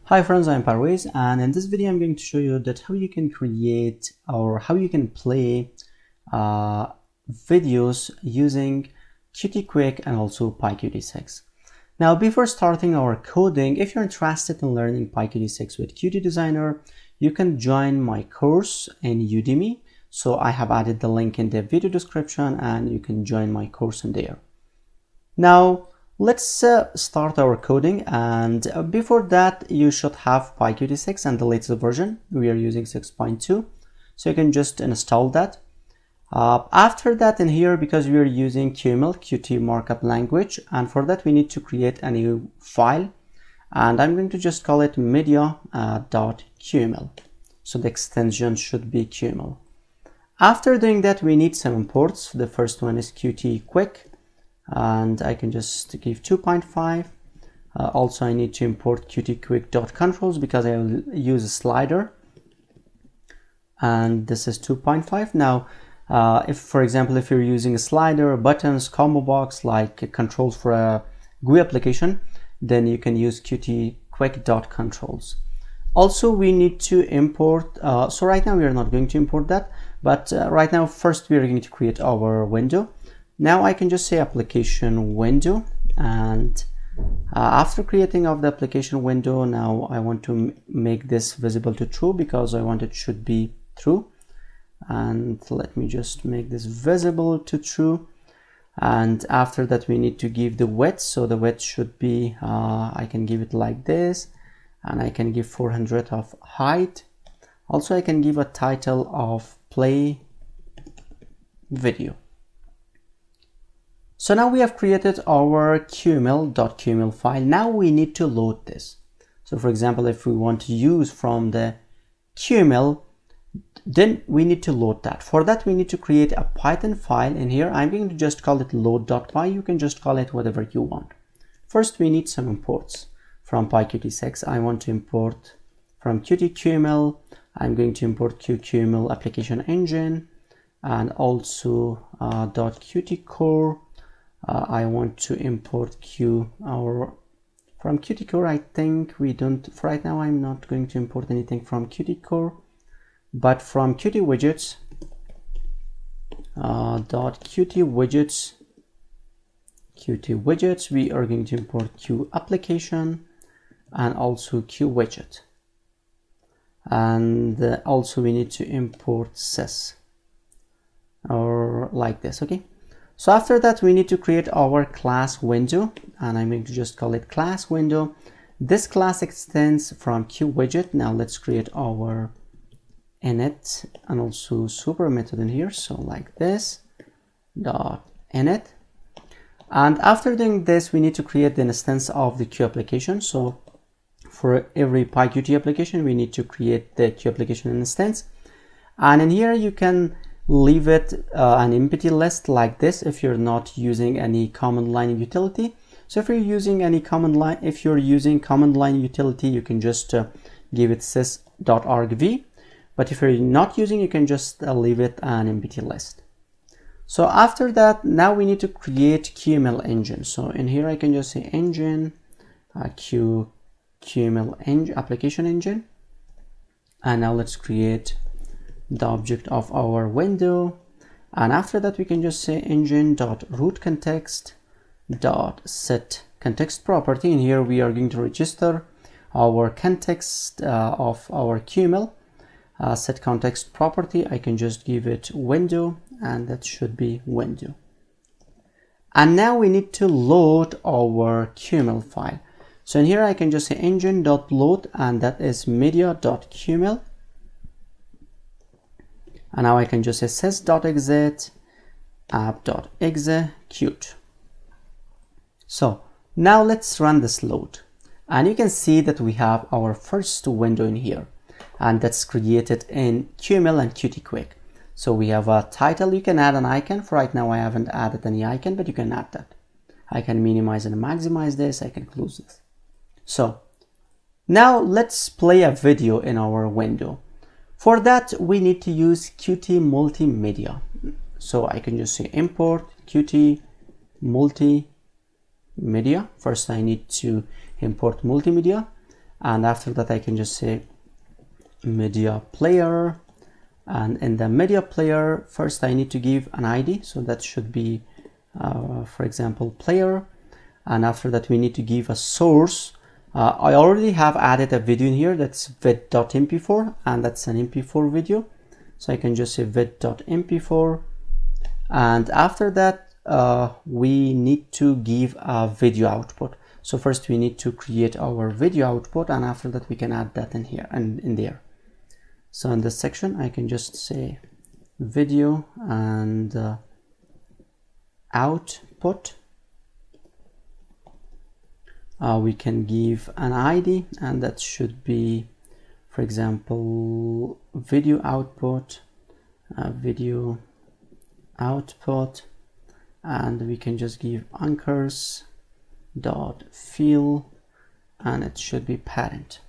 Hi friends, I'm Parvez, and in this video I'm going to show you that how you can create or how you can play videos using QtQuick and also PyQt6. Now before starting our coding, if you're interested in learning PyQt6 with Qt Designer, you can join my course in Udemy. So I have added the link in the video description and you can join my course in there. Now let's start our coding, and before that you should have PyQt6 and the latest version. We are using 6.2, so you can just install that. After that, in here, because we are using QML, Qt markup language, and for that we need to create a new file, and I'm going to just call it media.qml. So the extension should be QML. After doing that, we need some imports. The first one is QtQuick, and I can just give 2.5. Also I need to import QtQuick.controls because I will use a slider, and this is 2.5. Now if, for example, if you're using a slider, buttons, combo box, like controls for a GUI application, then you can use QtQuick.controls. Also we need to import, so right now we are not going to import that, but right now first we are going to create our window. Now I can just say application window, and after creating of the application window, now I want to make this visible to true because I want it should be true. And let me just make this visible to true. And after that we need to give the width. So the width should be, I can give it like this, and I can give 400 of height. Also I can give a title of play video. So now we have created our qml.qml file. Now we need to load this. So for example, if we want to use from the QML, then we need to load that. For that, we need to create a Python file in here. I'm going to just call it load.py. You can just call it whatever you want. First, we need some imports from PyQt6. I want to import from QtQML. I'm going to import QQML application engine, and also .qtcore. I want to import from Qtcore. I think we don't, for right now I'm not going to import anything from Qtcore, but from Qt widgets, Qt widgets, we are going to import Q application and also Q widget. And also we need to import sys, or like this. Okay. So after that, we need to create our class window, and I'm going to just call it class window. This class extends from QWidget. Now let's create our init and also super method in here. So like this, dot init. And after doing this, we need to create the instance of the Q application. So for every PyQt application, we need to create the Q application instance. And in here, you can leave it an empty list like this if you're not using any command line utility. So if you're using any command line, if you're using command line utility, you can just give it sys.argv. But if you're not using, you can just leave it an empty list. So after that, now we need to create QML engine. So in here, I can just say engine, QML engine, application engine. And now let's create the object of our window, and after that we can just say engine.rootContext.set context property. In here we are going to register our context of our QML. Set context property, I can just give it window, and that should be window. And now we need to load our QML file. So in here I can just say engine.load, and that is media.qml. And now I can just say sys.exit app.execute. So now let's run this load. And you can see that we have our first window in here, and that's created in QML and QtQuick. So we have a title. You can add an icon. For right now, I haven't added any icon, but you can add that. I can minimize and maximize this. I can close this. So now let's play a video in our window. For that, we need to use Qt multimedia. So I can just say import Qt multimedia. First, I need to import multimedia. and after that I can just say media player, and in the media player first I need to give an ID, so that should be for example player, and after that we need to give a source. I already have added a video in here, that's vid.mp4, and that's an mp4 video, so I can just say vid.mp4, and after that we need to give a video output. So first we need to create our video output, and after that we can add that in here and in there. So in this section I can just say video and output. We can give an ID, and that should be, for example, video output, and we can just give anchors dot fill, and it should be parent.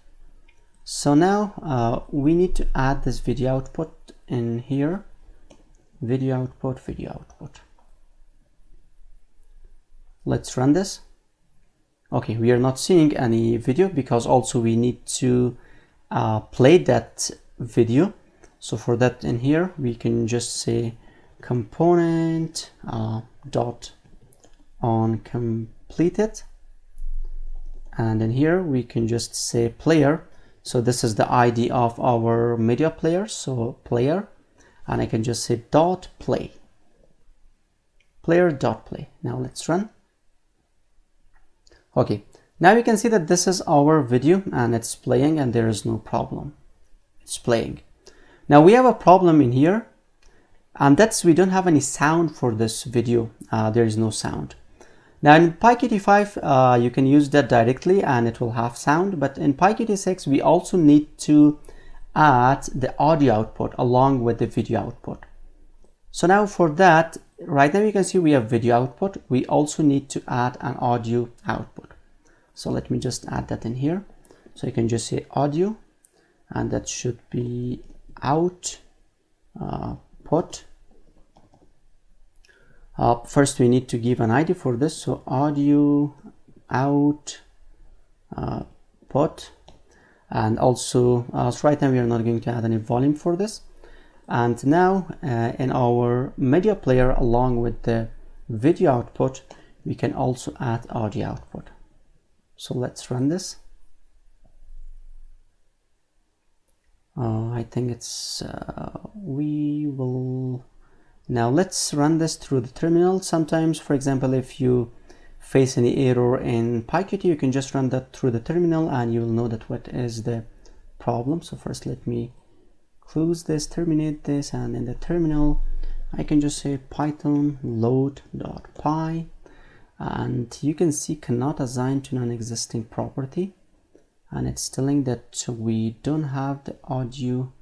So now we need to add this video output in here, video output. Let's run this. Okay, we are not seeing any video because also we need to play that video. So for that in here we can just say component dot on completed, and in here we can just say player. So this is the ID of our media player, so player, and I can just say dot play, player dot play. Now let's run. Okay, now you can see that this is our video and it's playing, and there is no problem, it's playing. Now we have a problem in here, and that's we don't have any sound for this video. There is no sound. Now in PyQt5 you can use that directly and it will have sound, but in PyQt6 we also need to add the audio output along with the video output. So now for that, right now you can see we have video output, we also need to add an audio output. So let me just add that in here. So you can just say audio, and that should be output. First we need to give an ID for this, so audio output, and also so right now we are not going to add any volume for this. And now in our media player along with the video output we can also add audio output. So let's run this. I think it's we will now let's run this through the terminal. Sometimes, for example, if you face any error in PyQt, you can just run that through the terminal and you will know that what is the problem. So first let me close this, terminate this, and in the terminal I can just say python load.py, and you can see cannot assign to non-existing property, and it's telling that we don't have the audio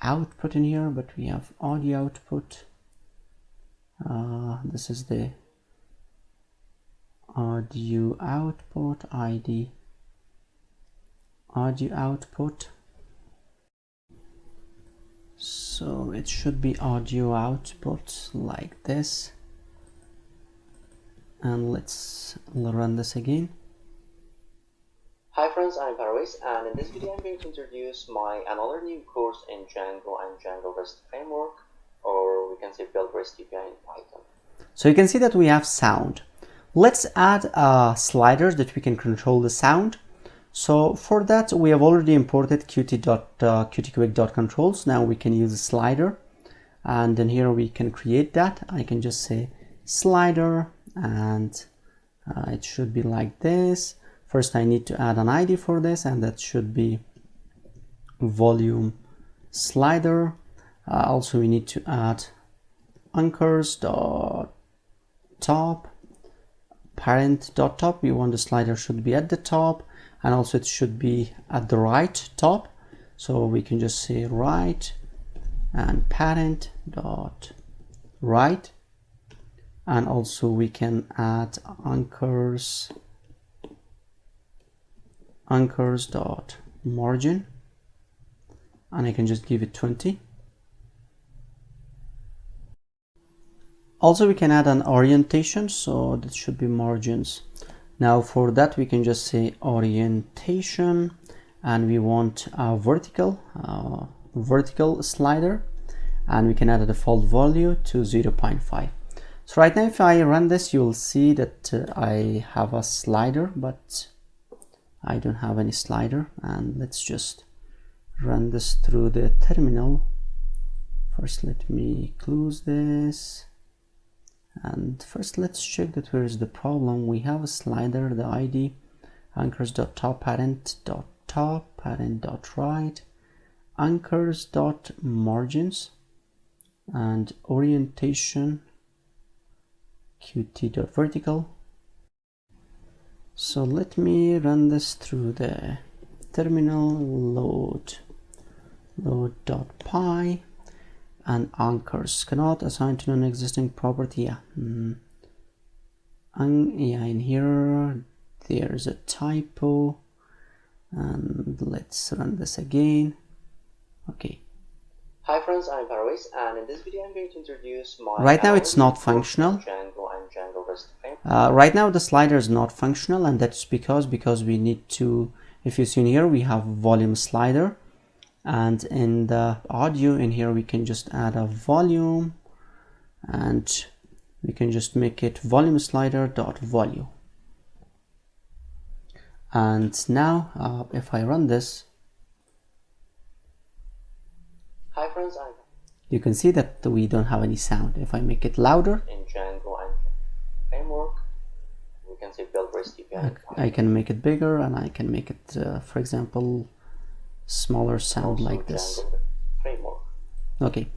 output in here, but we have audio output. This is the audio output ID, audio output. So it should be audio output like this, and let's run this again. Hi friends, I'm Parvez, and in this video I'm going to introduce another new course in Django and Django REST framework, or we can say build REST API in Python. So you can see that we have sound. Let's add sliders that we can control the sound. So for that we have already imported QtQuick.controls. Now we can use a slider, and then here we can create that. I can just say slider, and it should be like this. First I need to add an ID for this, and that should be volume slider. Also we need to add anchors.top, parent.top. We want the slider should be at the top, and also it should be at the right top. So we can just say right and parent.right, and also we can add anchors.margin, and I can just give it 20. Also we can add an orientation, so that should be margins Now for that we can just say orientation, and we want a vertical slider, and we can add a default value to 0.5. So right now if I run this, you'll see that I have a slider, but I don't have any slider. And let's just run this through the terminal. First let me close this, and first let's check that where is the problem. We have a slider, the ID anchors.top parent.top parent.right anchors.margins and orientation qt.vertical. So let me run this through the terminal. Load.py, and anchors cannot assign to non-existing property. In here there's a typo, and let's run this again. Okay. Hi friends, I'm Parvez, and in this video I'm going to introduce my... Right now it's not functional. Django and Django REST framework. Right now the slider is not functional, and that's because we need to, if you see in here, we have volume slider, and in the audio in here we can just add a volume, and we can just make it volume slider dot volume. And now if I run this, Hi friends, you can see that we don't have any sound. If I make it louder in Django and framework, we can say build REST API. I can make it bigger, and I can make it for example smaller sound like this. Framework. Okay,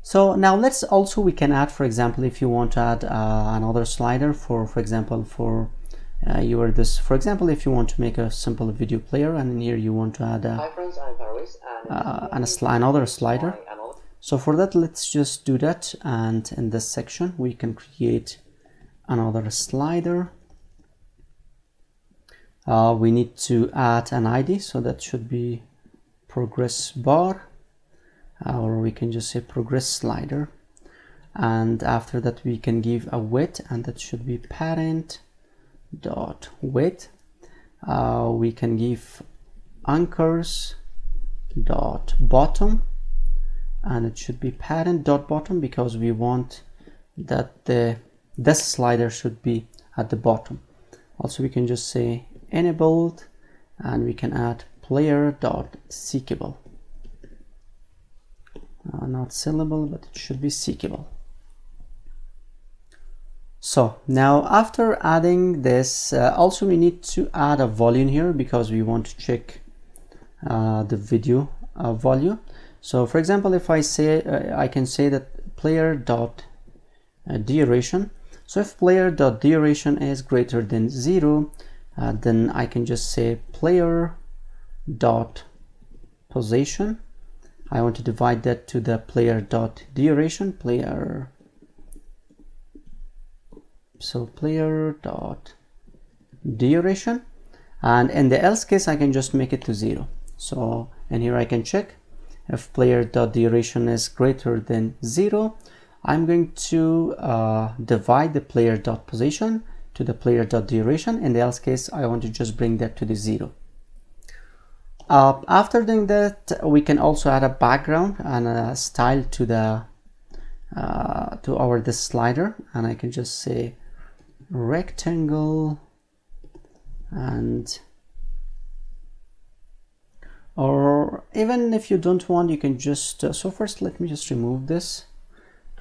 so now let's also, we can add, for example, if you want to add another slider for example for for example, if you want to make a simple video player, and in here you want to add Hi friends, I'm Parvez, and another slider. So for that, let's just do that, and in this section we can create another slider. We need to add an ID, so that should be progress bar, or we can just say progress slider, and after that we can give a width, and that should be parent dot width. We can give anchors dot bottom, and it should be parent dot bottom, because we want that this slider should be at the bottom. Also we can just say enabled, and we can add player dot seekable, not sellable, but it should be seekable. So now after adding this, also we need to add a volume here, because we want to check the video volume. So for example, if I say I can say that player dot duration. So if player dot duration is greater than 0, then I can just say player dot position. I want to divide that to the player dot duration, player dot duration, and in the else case I can just make it to 0. So and here I can check if player dot duration is greater than 0, I'm going to divide the player dot position to the player dot duration. In the else case, I want to just bring that to the 0. After doing that, we can also add a background and a style to the this slider, and I can just say rectangle, and or even if you don't want, you can just so first let me just remove this,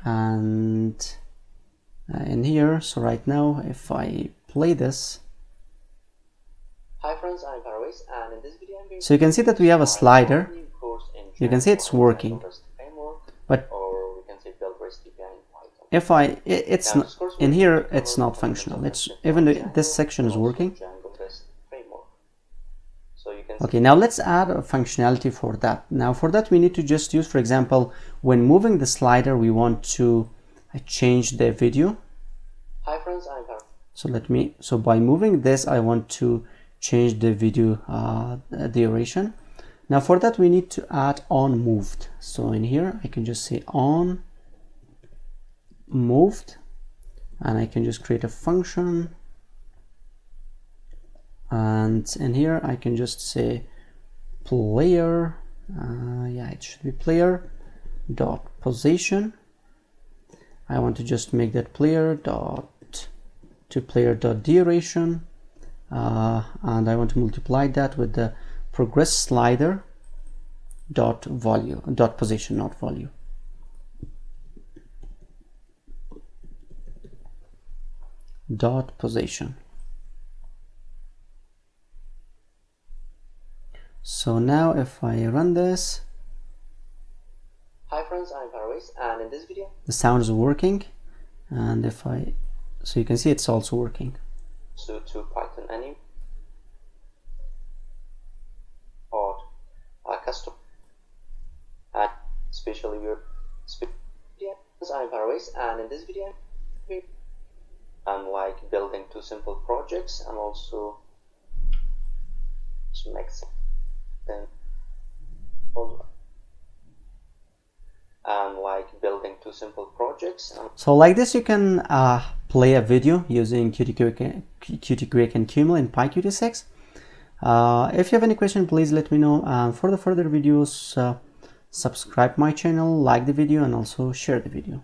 and in here, so right now if I play this, hi friends, I'm Parvez, and in this video I'm going so you can see that we have a slider. You can see it's working, but if it's not, in here it's not functional. It's even though this section is working. Okay, now let's add a functionality for that. Now for that we need to just use, for example, when moving the slider, we want to change the video. Hi friends, I'm Parvez. So by moving this, I want to change the video duration. Now for that we need to add on moved. So in here I can just say on moved, and I can just create a function and in here I can just say player, yeah, it should be player dot position. I want to just make that player dot to player dot duration, and I want to multiply that with the progress slider dot value dot position, not value. Dot position. So now if I run this, hi friends, I'm Parvez, and in this video the sound is working, and if I, so you can see it's also working. So to Python anim or custom, and especially your I'm Parvez, and in this video I'm like building two simple projects and also make them and like building two simple projects. So like this you can play a video using QtQuick and QML in PyQt6. If you have any question, please let me know. For the further videos, subscribe my channel, like the video, and also share the video.